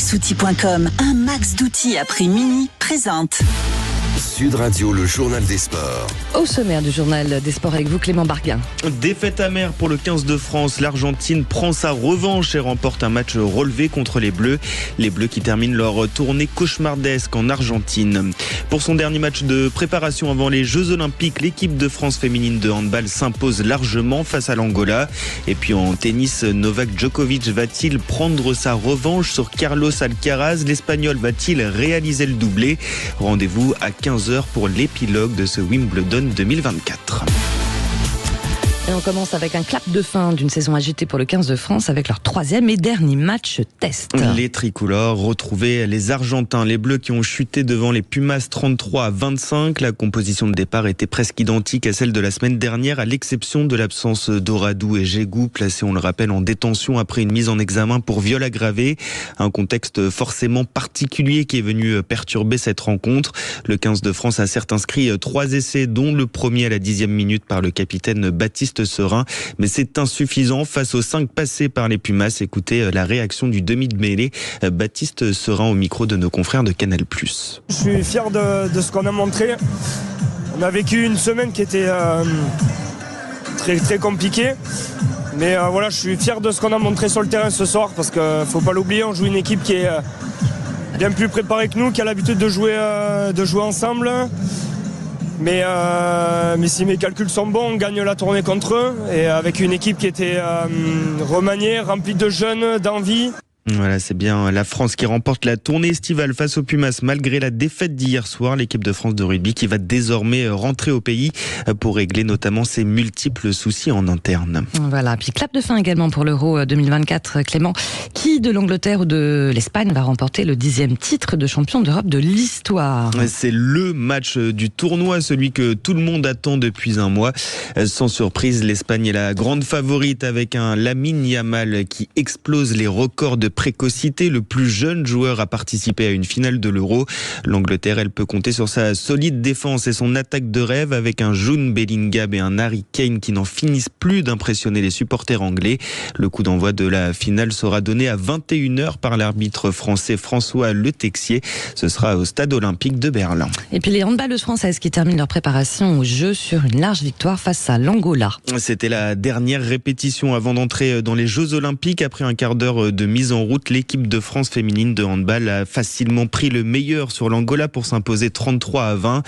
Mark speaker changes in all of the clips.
Speaker 1: maxoutil.com, un max d'outils à prix mini, présente.
Speaker 2: Sud Radio, le journal des sports.
Speaker 3: Au sommaire du journal des sports avec vous, Clément Barguin.
Speaker 4: Défaite amère pour le 15 de France. L'Argentine prend sa revanche et remporte un match relevé contre les Bleus. Les Bleus qui terminent leur tournée cauchemardesque en Argentine. Pour son dernier match de préparation avant les Jeux Olympiques, l'équipe de France féminine de handball s'impose largement face à l'Angola. Et puis en tennis, Novak Djokovic va-t-il prendre sa revanche sur Carlos Alcaraz? L'Espagnol va-t-il réaliser le doublé? Rendez-vous à 15h pour l'épilogue de ce Wimbledon 2024.
Speaker 3: Et on commence avec un clap de fin d'une saison agitée pour le 15 de France avec leur troisième et dernier match test.
Speaker 4: Les tricolores retrouvaient les Argentins, les Bleus qui ont chuté devant les Pumas 33-25. La composition de départ était presque identique à celle de la semaine dernière, à l'exception de l'absence d'Oradou et Jégou, placés, on le rappelle, en détention après une mise en examen pour viol aggravé. Un contexte forcément particulier qui est venu perturber cette rencontre. Le 15 de France a certes inscrit 3 essais, dont le premier à la 10e minute par le capitaine Baptiste Serin, mais c'est insuffisant face aux 5 passés par les Pumas. Écoutez la réaction du demi de mêlée, Baptiste Serin, au micro de nos confrères de Canal+.
Speaker 5: Je suis fier de ce qu'on a montré. On a vécu une semaine qui était très, très compliquée. Mais voilà, je suis fier de ce qu'on a montré sur le terrain ce soir parce qu'il ne faut pas l'oublier, on joue une équipe qui est bien plus préparée que nous, qui a l'habitude de jouer ensemble. Mais si mes calculs sont bons, on gagne la tournée contre eux. Et avec une équipe qui était remaniée, remplie de jeunes, d'envie.
Speaker 4: Voilà, c'est bien la France qui remporte la tournée estivale face aux Pumas malgré la défaite d'hier soir. L'équipe de France de rugby qui va désormais rentrer au pays pour régler notamment ses multiples soucis en interne.
Speaker 3: Voilà, puis clap de fin également pour l'Euro 2024, Clément. Qui de l'Angleterre ou de l'Espagne va remporter le 10e titre de champion d'Europe de l'histoire?
Speaker 4: C'est le match du tournoi, celui que tout le monde attend depuis un mois. Sans surprise, l'Espagne est la grande favorite avec un Lamine Yamal qui explose les records de précocité. Le plus jeune joueur à participer à une finale de l'Euro. L'Angleterre, elle peut compter sur sa solide défense et son attaque de rêve avec un Jude Bellingham et un Harry Kane qui n'en finissent plus d'impressionner les supporters anglais. Le coup d'envoi de la finale sera donné à 21h par l'arbitre français François Le Texier. Ce sera au stade olympique de Berlin.
Speaker 3: Et puis les handballeuses françaises qui terminent leur préparation au jeu sur une large victoire face à l'Angola.
Speaker 4: C'était la dernière répétition avant d'entrer dans les Jeux Olympiques. Après un quart d'heure de mise en route, l'équipe de France féminine de handball a facilement pris le meilleur sur l'Angola pour s'imposer 33-20.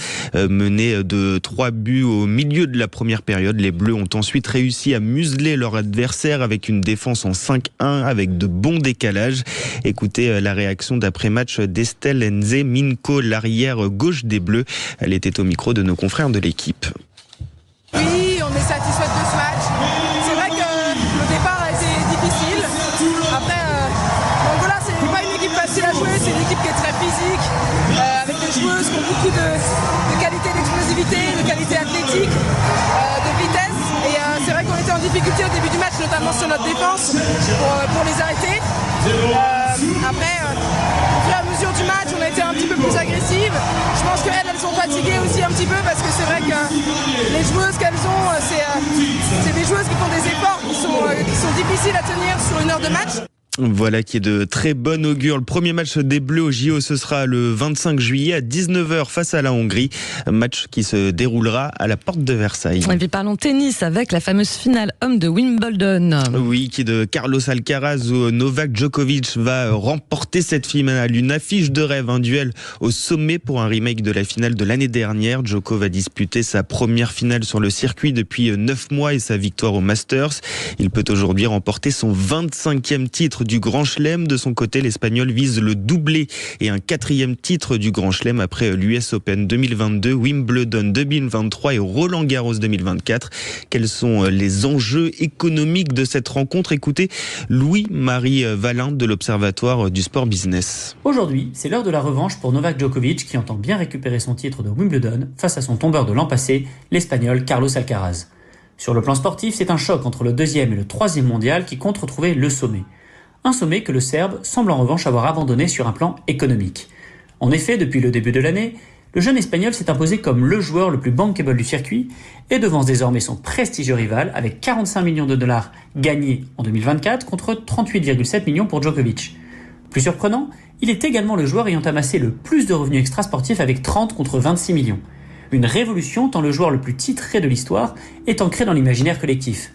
Speaker 4: Menée de 3 buts au milieu de la première période, les Bleus ont ensuite réussi à museler leur adversaire avec une défense en 5-1 avec de bons décalages. Écoutez la réaction d'après-match d'Estelle Nze Minko, l'arrière gauche des Bleus. Elle était au micro de nos confrères de l'équipe.
Speaker 6: Oui, on est satisfaite de ce match. C'est vrai que le départ a été difficile. Après, l'Angola, c'est pas une équipe facile à jouer, c'est une équipe qui est très physique, avec des joueuses qui ont beaucoup de qualité d'explosivité, de qualité athlétique, de vitesse. Et c'est vrai qu'on était en difficulté au début du match, notamment sur notre défense, pour les arrêter. Après, au fur et à mesure du match, on a été un petit peu plus agressives. Je pense qu'elles sont fatiguées aussi un petit peu parce que c'est vrai que les joueuses qu'elles ont, c'est des joueuses qui font des efforts qui sont difficiles à tenir sur une heure de match.
Speaker 4: Voilà qui est de très bon augure. Le premier match des Bleus au JO, ce sera le 25 juillet à 19h face à la Hongrie. Match qui se déroulera à la porte de Versailles.
Speaker 3: Et puis parlons tennis avec la fameuse finale homme de Wimbledon.
Speaker 4: Oui, qui est de Carlos Alcaraz où Novak Djokovic va remporter cette finale. Une affiche de rêve, un duel au sommet pour un remake de la finale de l'année dernière. Djoko va disputer sa première finale sur le circuit depuis 9 mois et sa victoire au Masters. Il peut aujourd'hui remporter son 25e titre du Grand Chelem. De son côté, l'Espagnol vise le doublé et un 4e titre du Grand Chelem après l'US Open 2022, Wimbledon 2023 et Roland Garros 2024. Quels sont les enjeux économiques de cette rencontre? Écoutez Louis-Marie Valin de l'Observatoire du Sport Business.
Speaker 7: Aujourd'hui, c'est l'heure de la revanche pour Novak Djokovic qui entend bien récupérer son titre de Wimbledon face à son tombeur de l'an passé, l'Espagnol Carlos Alcaraz. Sur le plan sportif, c'est un choc entre le 2e et le 3e mondial qui comptent retrouver le sommet. Un sommet que le Serbe semble en revanche avoir abandonné sur un plan économique. En effet, depuis le début de l'année, le jeune Espagnol s'est imposé comme le joueur le plus bankable du circuit et devance désormais son prestigieux rival avec 45 millions de dollars gagnés en 2024 contre 38,7 millions pour Djokovic. Plus surprenant, il est également le joueur ayant amassé le plus de revenus extrasportifs avec 30 contre 26 millions. Une révolution tant le joueur le plus titré de l'histoire est ancré dans l'imaginaire collectif.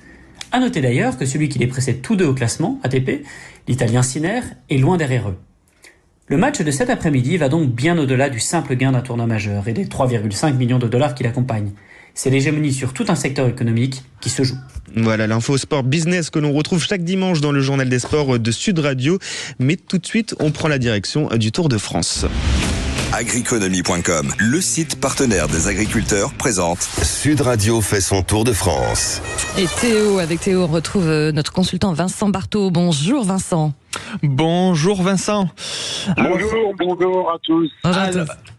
Speaker 7: A noter d'ailleurs que celui qui les précède tous deux au classement, ATP, l'Italien Sinner, est loin derrière eux. Le match de cet après-midi va donc bien au-delà du simple gain d'un tournoi majeur et des 3,5 millions de dollars qui l'accompagnent. C'est l'hégémonie sur tout un secteur économique qui se joue.
Speaker 4: Voilà l'info sport business que l'on retrouve chaque dimanche dans le journal des sports de Sud Radio. Mais tout de suite, on prend la direction du Tour de France.
Speaker 2: Agriconomie.com, le site partenaire des agriculteurs, présente Sud Radio fait son tour de France.
Speaker 3: Et avec Théo, on retrouve notre consultant Vincent Barthaud. Bonjour Vincent.
Speaker 8: Bonjour Vincent.
Speaker 9: Bonjour à tous.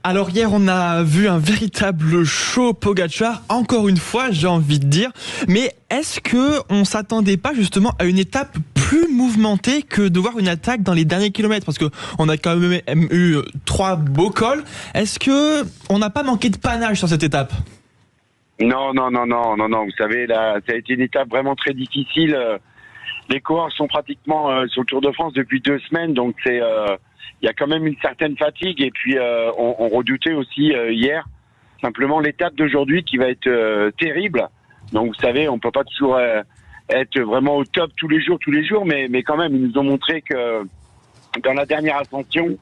Speaker 8: Alors hier on a vu un véritable show Pogačar, encore une fois j'ai envie de dire, mais est-ce que on s'attendait pas justement à une étape plus mouvementée que de voir une attaque dans les derniers kilomètres, parce que on a quand même eu 3 beaux cols. Est-ce que on n'a pas manqué de panache sur cette étape?
Speaker 9: Non, vous savez là, ça a été une étape vraiment très difficile. Les coureurs sont pratiquement sur le Tour de France depuis 2 semaines, donc c'est il y a quand même une certaine fatigue. Et puis on redoutait aussi hier simplement l'étape d'aujourd'hui qui va être terrible. Donc vous savez, on peut pas toujours être vraiment au top tous les jours, mais quand même ils nous ont montré que dans la dernière ascension,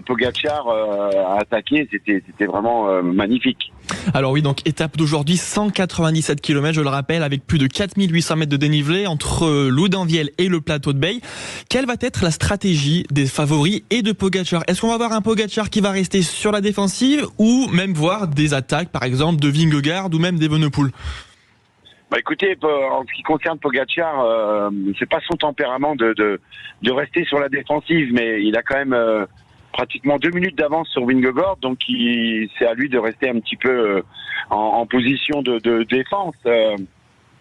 Speaker 9: Pogačar a attaqué, c'était vraiment magnifique.
Speaker 8: Alors oui, donc étape d'aujourd'hui, 197 km, je le rappelle, avec plus de 4800 mètres de dénivelé entre Loudanvielle et le plateau de Beille. Quelle va être la stratégie des favoris et de Pogačar? Est-ce qu'on va voir un Pogačar qui va rester sur la défensive ou même voir des attaques, par exemple, de Vingegaard ou même d'Evenepoel?
Speaker 9: Bah écoutez, en ce qui concerne Pogačar, c'est pas son tempérament de rester sur la défensive, mais il a quand même pratiquement 2 minutes d'avance sur Vingegaard, donc c'est à lui de rester un petit peu en position de défense.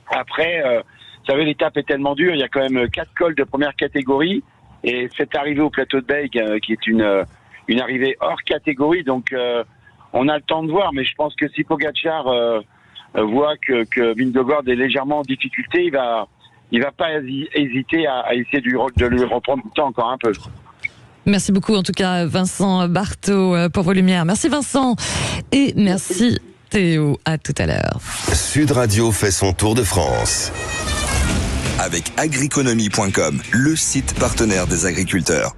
Speaker 9: Après, vous savez, l'étape est tellement dure, il y a quand même 4 cols de première catégorie, et cette arrivée au plateau de Beille, qui est une arrivée hors catégorie, donc on a le temps de voir, mais je pense que si Pogačar voit que Vingegaard est légèrement en difficulté, il va pas hésiter à essayer de lui reprendre le temps encore un peu.
Speaker 3: Merci beaucoup en tout cas Vincent Barthaud pour vos lumières. Merci Vincent et merci Théo. À tout à l'heure.
Speaker 2: Sud Radio fait son tour de France. Avec Agriconomie.com, le site partenaire des agriculteurs.